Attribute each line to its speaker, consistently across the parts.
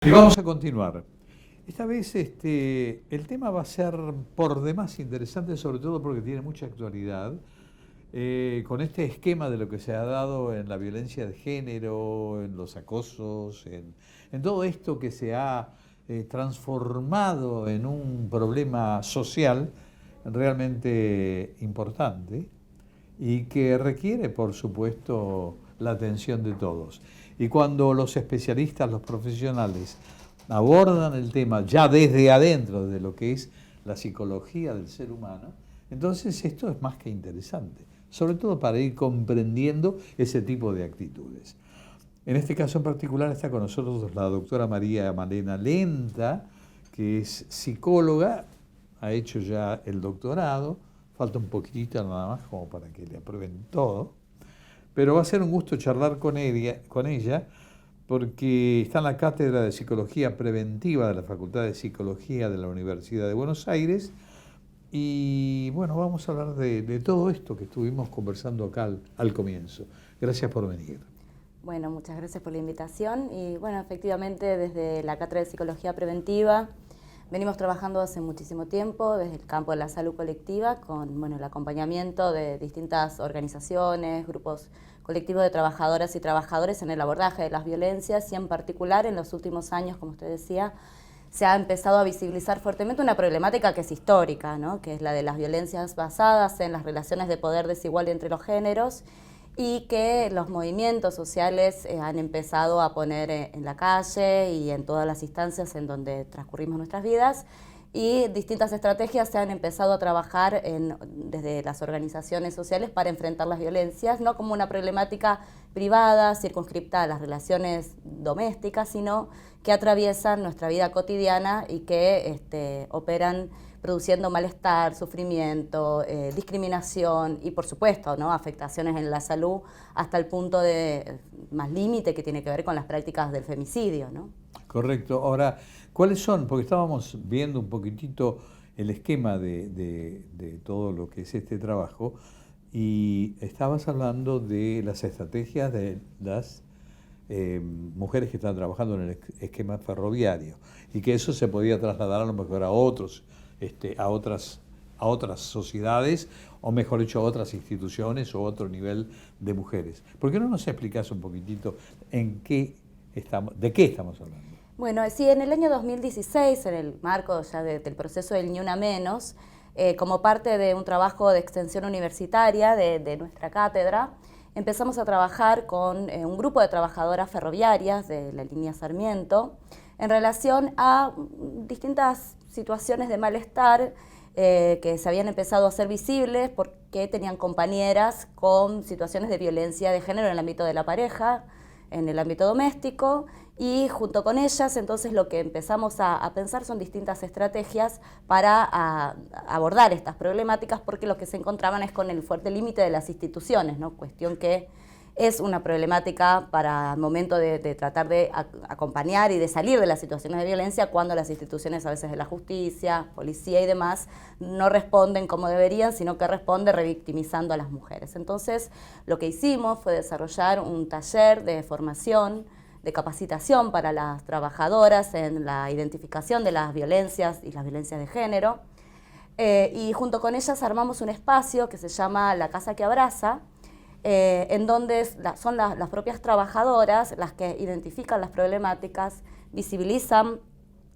Speaker 1: Y vamos a continuar. Esta vez el tema va a ser por demás interesante, sobre todo porque tiene mucha actualidad, con este esquema de lo que se ha dado en la violencia de género, en los acosos, en todo esto que se ha transformado en un problema social realmente importante y que requiere, por supuesto, la atención de todos. Y cuando los especialistas, los profesionales, abordan el tema ya desde adentro de lo que es la psicología del ser humano, entonces esto es más que interesante, sobre todo para ir comprendiendo ese tipo de actitudes. En este caso en particular está con nosotros la doctora María Malena Lenta, que es psicóloga, ha hecho ya el doctorado, falta un poquitito nada más como para que le aprueben todo, pero va a ser un gusto charlar con ella porque está en la Cátedra de Psicología Preventiva de la Facultad de Psicología de la Universidad de Buenos Aires y bueno, vamos a hablar de todo esto que estuvimos conversando acá al comienzo. Gracias por venir.
Speaker 2: Bueno, muchas gracias por la invitación y bueno, efectivamente desde la Cátedra de Psicología Preventiva venimos trabajando hace muchísimo tiempo desde el campo de la salud colectiva con el acompañamiento de distintas organizaciones, grupos colectivos de trabajadoras y trabajadores en el abordaje de las violencias y en particular en los últimos años, como usted decía, se ha empezado a visibilizar fuertemente una problemática que es histórica, ¿no? Que es la de las violencias basadas en las relaciones de poder desigual entre los géneros y que los movimientos sociales han empezado a poner en la calle y en todas las instancias en donde transcurrimos nuestras vidas y distintas estrategias se han empezado a trabajar desde las organizaciones sociales para enfrentar las violencias, no como una problemática privada, circunscripta a las relaciones domésticas, sino que atraviesan nuestra vida cotidiana y que operan produciendo malestar, sufrimiento, discriminación y, por supuesto, ¿no? Afectaciones en la salud hasta el punto de más límite que tiene que ver con las prácticas del femicidio, ¿no?
Speaker 1: Correcto. Ahora, ¿cuáles son? Porque estábamos viendo un poquitito el esquema de todo lo que es este trabajo y estabas hablando de las estrategias de las mujeres que están trabajando en el esquema ferroviario y que eso se podía trasladar a lo mejor a otras sociedades, o mejor dicho, a otras instituciones o otro nivel de mujeres. ¿Por qué no nos explicás un poquitito de qué estamos hablando?
Speaker 2: Bueno, sí, en el año 2016, en el marco ya del proceso del Ni Una Menos, como parte de un trabajo de extensión universitaria de nuestra cátedra, empezamos a trabajar con un grupo de trabajadoras ferroviarias de la línea Sarmiento en relación a distintas situaciones de malestar que se habían empezado a hacer visibles porque tenían compañeras con situaciones de violencia de género en el ámbito de la pareja, en el ámbito doméstico, y junto con ellas entonces lo que empezamos a pensar son distintas estrategias para abordar estas problemáticas porque lo que se encontraban es con el fuerte límite de las instituciones, ¿no? Cuestión que es una problemática para el momento de tratar de acompañar y de salir de las situaciones de violencia cuando las instituciones a veces de la justicia, policía y demás no responden como deberían, sino que responden revictimizando a las mujeres. Entonces, lo que hicimos fue desarrollar un taller de formación, de capacitación para las trabajadoras en la identificación de las violencias y las violencias de género. Y junto con ellas armamos un espacio que se llama La Casa que Abraza, en donde son las propias trabajadoras las que identifican las problemáticas, visibilizan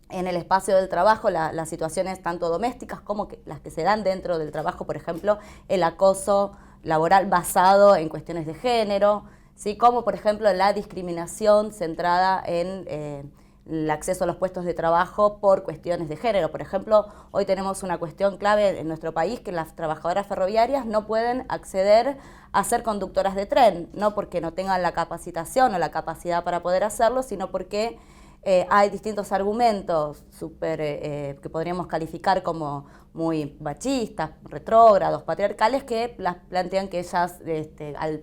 Speaker 2: en el espacio del trabajo las situaciones tanto domésticas como las que se dan dentro del trabajo, por ejemplo, el acoso laboral basado en cuestiones de género, ¿sí? Como por ejemplo la discriminación centrada en el acceso a los puestos de trabajo por cuestiones de género. Por ejemplo, hoy tenemos una cuestión clave en nuestro país que las trabajadoras ferroviarias no pueden acceder a ser conductoras de tren, no porque no tengan la capacitación o la capacidad para poder hacerlo, sino porque hay distintos argumentos que podríamos calificar como muy machistas, retrógrados, patriarcales, que las plantean que ellas, al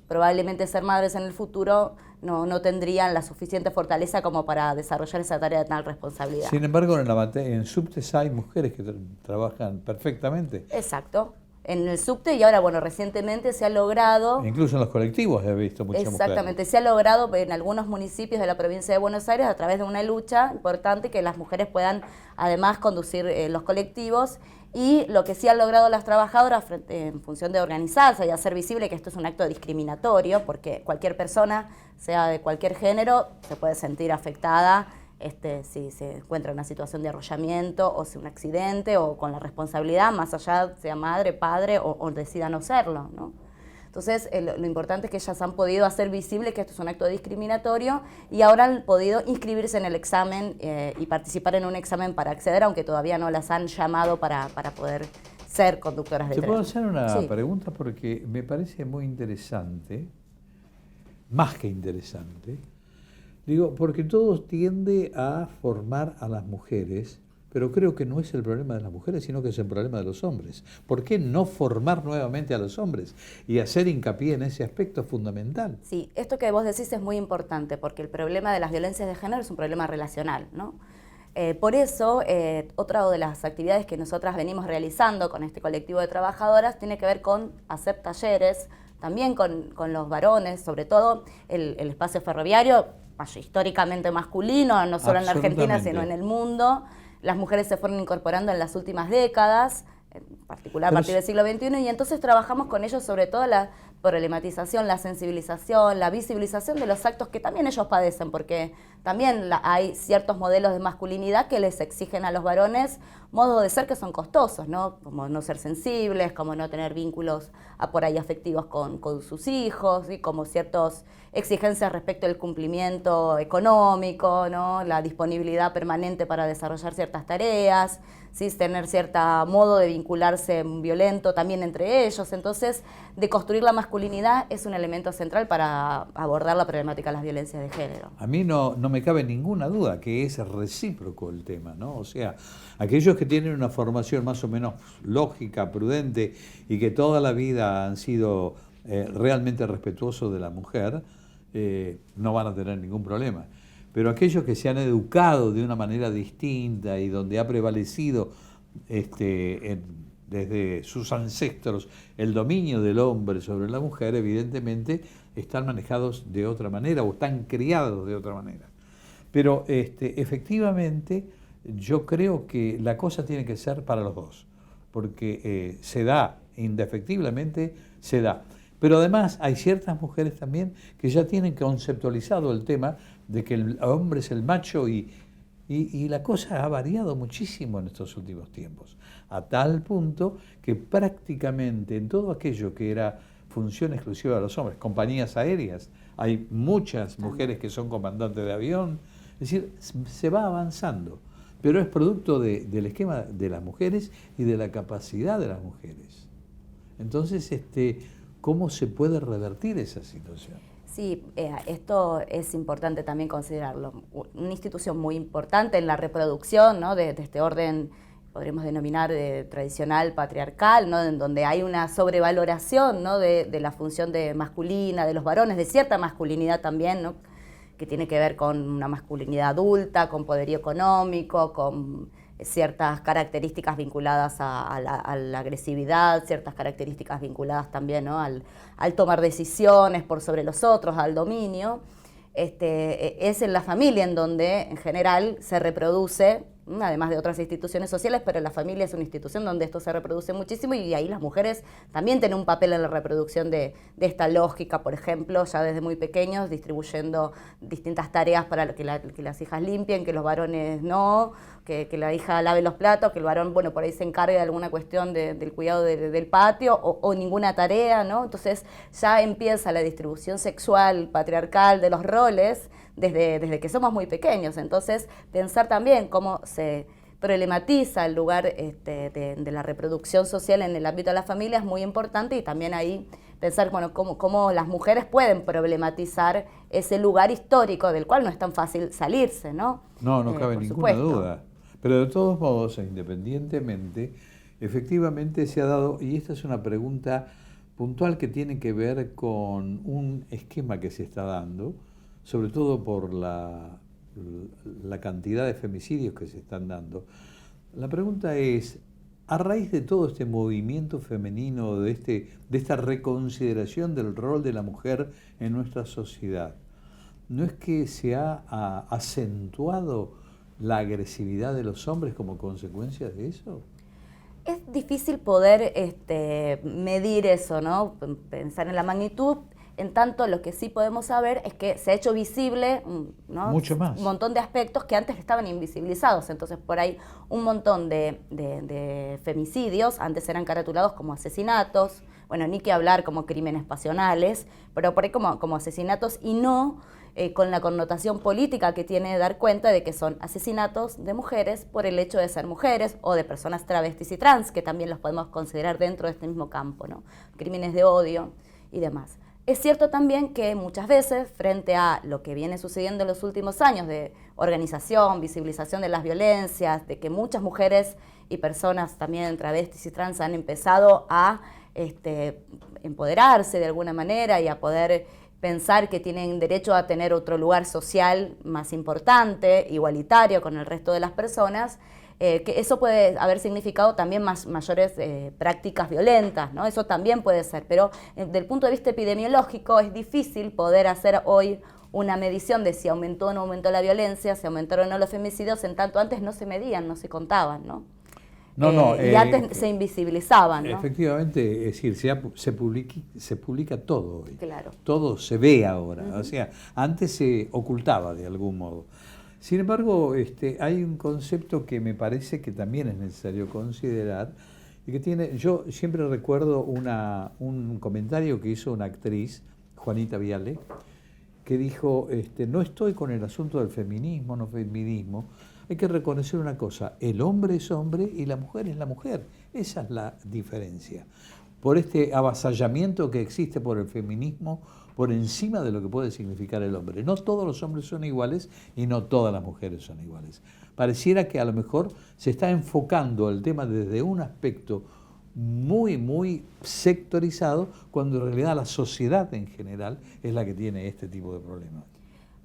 Speaker 2: probablemente ser madres en el futuro, no tendrían la suficiente fortaleza como para desarrollar esa tarea de tal responsabilidad.
Speaker 1: Sin embargo, en subtes hay mujeres que trabajan perfectamente.
Speaker 2: Exacto. en el subte y ahora, bueno, recientemente se ha logrado...
Speaker 1: Incluso en los colectivos he visto muchas mujeres.
Speaker 2: Exactamente, se ha logrado en algunos municipios de la provincia de Buenos Aires a través de una lucha importante que las mujeres puedan además conducir los colectivos y lo que sí han logrado las trabajadoras en función de organizarse y hacer visible que esto es un acto discriminatorio porque cualquier persona, sea de cualquier género, se puede sentir afectada si se encuentra en una situación de arrollamiento o si un accidente o con la responsabilidad, más allá sea madre, padre o decida no serlo, ¿no? Entonces, lo importante es que ellas han podido hacer visible que esto es un acto discriminatorio y ahora han podido inscribirse en el examen y participar en un examen para acceder, aunque todavía no las han llamado para poder ser conductoras de tren.
Speaker 1: ¿Te puedo hacer una
Speaker 2: Sí.
Speaker 1: pregunta? Porque me parece muy interesante, más que interesante. Digo, porque todo tiende a formar a las mujeres, pero creo que no es el problema de las mujeres, sino que es el problema de los hombres. ¿Por qué no formar nuevamente a los hombres y hacer hincapié en ese aspecto fundamental?
Speaker 2: Sí, esto que vos decís es muy importante, porque el problema de las violencias de género es un problema relacional, ¿no? Por eso, otra de las actividades que nosotras venimos realizando con este colectivo de trabajadoras tiene que ver con hacer talleres, también con los varones, sobre todo el espacio ferroviario, históricamente masculino, no solo en la Argentina, sino en el mundo. Las mujeres se fueron incorporando en las últimas décadas, en particular a partir del siglo XXI, y entonces trabajamos con ellos sobre todo la problematización, la sensibilización, la visibilización de los actos que también ellos padecen, porque también hay ciertos modelos de masculinidad que les exigen a los varones modos de ser que son costosos, ¿no? Como no ser sensibles, como no tener vínculos por ahí afectivos con sus hijos, y como ciertas exigencias respecto al cumplimiento económico, ¿no? La disponibilidad permanente para desarrollar ciertas tareas, ¿sí? Tener cierto modo de vincularse violento también entre ellos. Entonces, de construir la masculinidad es un elemento central para abordar la problemática de las violencias de género.
Speaker 1: A mí no me cabe ninguna duda que es recíproco el tema, ¿no? O sea, aquellos que tienen una formación más o menos lógica, prudente y que toda la vida han sido realmente respetuosos de la mujer, no van a tener ningún problema. Pero aquellos que se han educado de una manera distinta y donde ha prevalecido desde sus ancestros el dominio del hombre sobre la mujer, evidentemente están manejados de otra manera o están criados de otra manera. Pero efectivamente yo creo que la cosa tiene que ser para los dos, porque se da, indefectiblemente se da. Pero además hay ciertas mujeres también que ya tienen conceptualizado el tema de que el hombre es el macho y la cosa ha variado muchísimo en estos últimos tiempos, a tal punto que prácticamente en todo aquello que era función exclusiva de los hombres, compañías aéreas, hay muchas mujeres que son comandantes de avión, es decir, se va avanzando, pero es producto del esquema de las mujeres y de la capacidad de las mujeres. Entonces, ¿cómo se puede revertir esa situación?
Speaker 2: Sí, esto es importante también considerarlo. Una institución muy importante en la reproducción, ¿no? de este orden, podríamos denominar tradicional, patriarcal, ¿no? En donde hay una sobrevaloración, ¿no? de la función masculina, de los varones, de cierta masculinidad también, ¿no? Que tiene que ver con una masculinidad adulta, con poderío económico, con ciertas características vinculadas a la agresividad, ciertas características vinculadas también, ¿no? al tomar decisiones por sobre los otros, al dominio. Es en la familia en donde en general se reproduce, además de otras instituciones sociales, pero la familia es una institución donde esto se reproduce muchísimo y ahí las mujeres también tienen un papel en la reproducción de esta lógica, por ejemplo, ya desde muy pequeños, distribuyendo distintas tareas para que las hijas limpien, que los varones no, que la hija lave los platos, que el varón, bueno, por ahí se encargue de alguna cuestión del cuidado del patio o ninguna tarea, ¿no? Entonces ya empieza la distribución sexual, patriarcal de los roles desde que somos muy pequeños. Entonces pensar también cómo se problematiza el lugar de la reproducción social en el ámbito de la familia es muy importante y también ahí pensar, bueno, cómo las mujeres pueden problematizar ese lugar histórico del cual no es tan fácil salirse, ¿no?
Speaker 1: No cabe ninguna
Speaker 2: supuesto.
Speaker 1: duda. Pero de todos modos, independientemente, efectivamente se ha dado, y esta es una pregunta puntual que tiene que ver con un esquema que se está dando, sobre todo por la cantidad de femicidios que se están dando. La pregunta es, a raíz de todo este movimiento femenino, de esta reconsideración del rol de la mujer en nuestra sociedad, ¿no es que se ha acentuado la agresividad de los hombres como consecuencia de eso?
Speaker 2: Es difícil poder medir eso, ¿no? Pensar en la magnitud. En tanto, lo que sí podemos saber es que se ha hecho visible, ¿no?,
Speaker 1: mucho más,
Speaker 2: un montón de aspectos que antes estaban invisibilizados. Entonces, por ahí un montón de femicidios antes eran caratulados como asesinatos, bueno, ni que hablar como crímenes pasionales, pero por ahí como asesinatos y no con la connotación política que tiene dar cuenta de que son asesinatos de mujeres por el hecho de ser mujeres o de personas travestis y trans, que también los podemos considerar dentro de este mismo campo, ¿no? Crímenes de odio y demás. Es cierto también que muchas veces, frente a lo que viene sucediendo en los últimos años de organización, visibilización de las violencias, de que muchas mujeres y personas también travestis y trans han empezado a empoderarse de alguna manera y a poder pensar que tienen derecho a tener otro lugar social más importante, igualitario con el resto de las personas, que eso puede haber significado también mayores prácticas violentas, ¿no? Eso también puede ser, pero desde el punto de vista epidemiológico es difícil poder hacer hoy una medición de si aumentó o no aumentó la violencia, si aumentaron o no los femicidios, en tanto antes no se medían, no se contaban, ¿no? Y antes se invisibilizaban, ¿no?
Speaker 1: Efectivamente, es decir, se publica todo hoy.
Speaker 2: Claro.
Speaker 1: Todo se ve ahora. O sea, antes se ocultaba de algún modo. Sin embargo, hay un concepto que me parece que también es necesario considerar y que tiene. Yo siempre recuerdo un comentario que hizo una actriz, Juanita Viale, que dijo: no estoy con el asunto del feminismo, no feminismo. Hay que reconocer una cosa: el hombre es hombre y la mujer es la mujer. Esa es la diferencia. Por este avasallamiento que existe por el feminismo por encima de lo que puede significar el hombre. No todos los hombres son iguales y no todas las mujeres son iguales. Pareciera que a lo mejor se está enfocando el tema desde un aspecto muy, muy sectorizado, cuando en realidad la sociedad en general es la que tiene este tipo de problemas.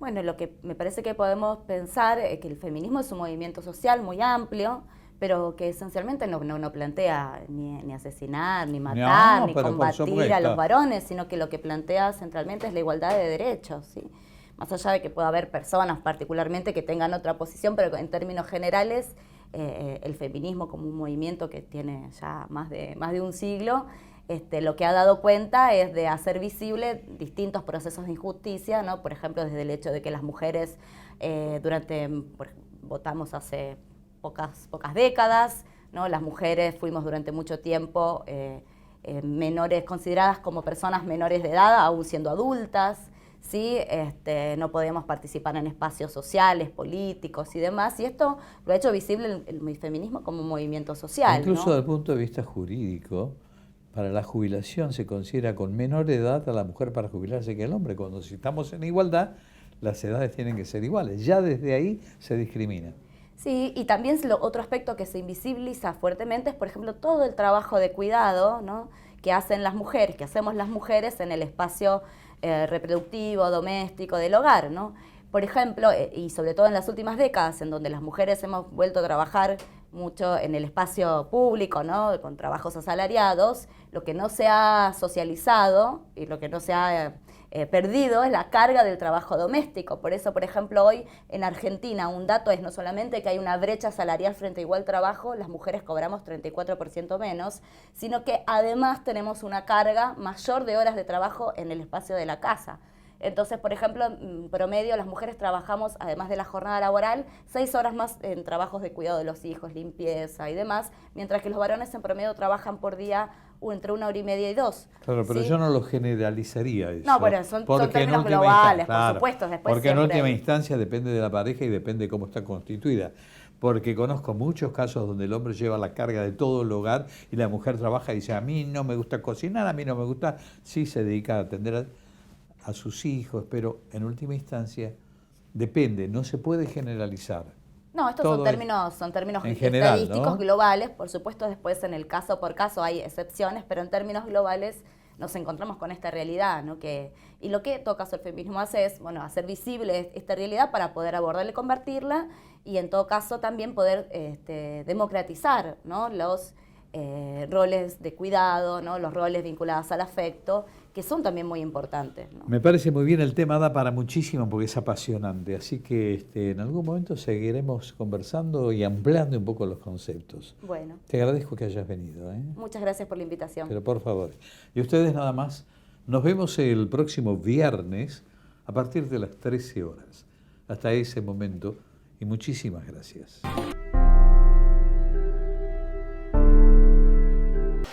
Speaker 2: Bueno, lo que me parece que podemos pensar es que el feminismo es un movimiento social muy amplio, pero que esencialmente no plantea ni asesinar, ni matar, ni combatir a los varones, sino que lo que plantea centralmente es la igualdad de derechos, ¿sí? Más allá de que pueda haber personas particularmente que tengan otra posición, pero en términos generales, el feminismo como un movimiento que tiene ya más de un siglo, lo que ha dado cuenta es de hacer visible distintos procesos de injusticia, ¿no? Por ejemplo, desde el hecho de que las mujeres votamos hace pocas décadas, ¿no? Las mujeres fuimos durante mucho tiempo menores, consideradas como personas menores de edad, aún siendo adultas, ¿sí? No podíamos participar en espacios sociales, políticos y demás, y esto lo ha hecho visible el feminismo como un movimiento social,
Speaker 1: incluso,
Speaker 2: ¿no?
Speaker 1: desde el punto de vista jurídico, para la jubilación se considera con menor edad a la mujer para jubilarse que el hombre, cuando si estamos en igualdad, las edades tienen que ser iguales. Ya desde ahí se discrimina.
Speaker 2: Sí, y también otro aspecto que se invisibiliza fuertemente es, por ejemplo, todo el trabajo de cuidado, ¿no?, que hacen las mujeres, que hacemos las mujeres en el espacio reproductivo, doméstico, del hogar, ¿no? Por ejemplo, y sobre todo en las últimas décadas, en donde las mujeres hemos vuelto a trabajar mucho en el espacio público, ¿no?, con trabajos asalariados, lo que no se ha socializado y lo que no se ha perdido es la carga del trabajo doméstico. Por eso, por ejemplo, hoy en Argentina un dato es no solamente que hay una brecha salarial frente a igual trabajo, las mujeres cobramos 34% menos, sino que además tenemos una carga mayor de horas de trabajo en el espacio de la casa. Entonces, por ejemplo, en promedio las mujeres trabajamos, además de la jornada laboral, 6 horas más en trabajos de cuidado de los hijos, limpieza y demás, mientras que los varones en promedio trabajan por día entre 1 hora y media y 2.
Speaker 1: Claro, pero ¿sí? Yo no lo generalizaría eso.
Speaker 2: No, bueno, son términos globales, claro, por supuesto. Después
Speaker 1: porque en última instancia depende de la pareja y depende de cómo está constituida. Porque conozco muchos casos donde el hombre lleva la carga de todo el hogar y la mujer trabaja y dice: a mí no me gusta cocinar, a mí no me gusta, sí se dedica a atender a sus hijos, pero en última instancia depende, no se puede generalizar.
Speaker 2: No, estos son términos general, estadísticos, ¿no?, globales. Por supuesto, después en el caso por caso hay excepciones, pero en términos globales nos encontramos con esta realidad, ¿no? Y lo que en todo caso el feminismo hace es, bueno, hacer visible esta realidad para poder abordarla y convertirla, y en todo caso también poder democratizar, ¿no?, roles de cuidado, ¿no? Los roles vinculados al afecto, que son también muy importantes, ¿no?
Speaker 1: Me parece muy bien, el tema da para muchísimo porque es apasionante, así que en algún momento seguiremos conversando y ampliando un poco los conceptos.
Speaker 2: Bueno.
Speaker 1: Te agradezco que hayas venido.
Speaker 2: Muchas gracias por la invitación.
Speaker 1: Pero por favor. Y ustedes nada más, nos vemos el próximo viernes a partir de las 13 horas. Hasta ese momento y muchísimas gracias.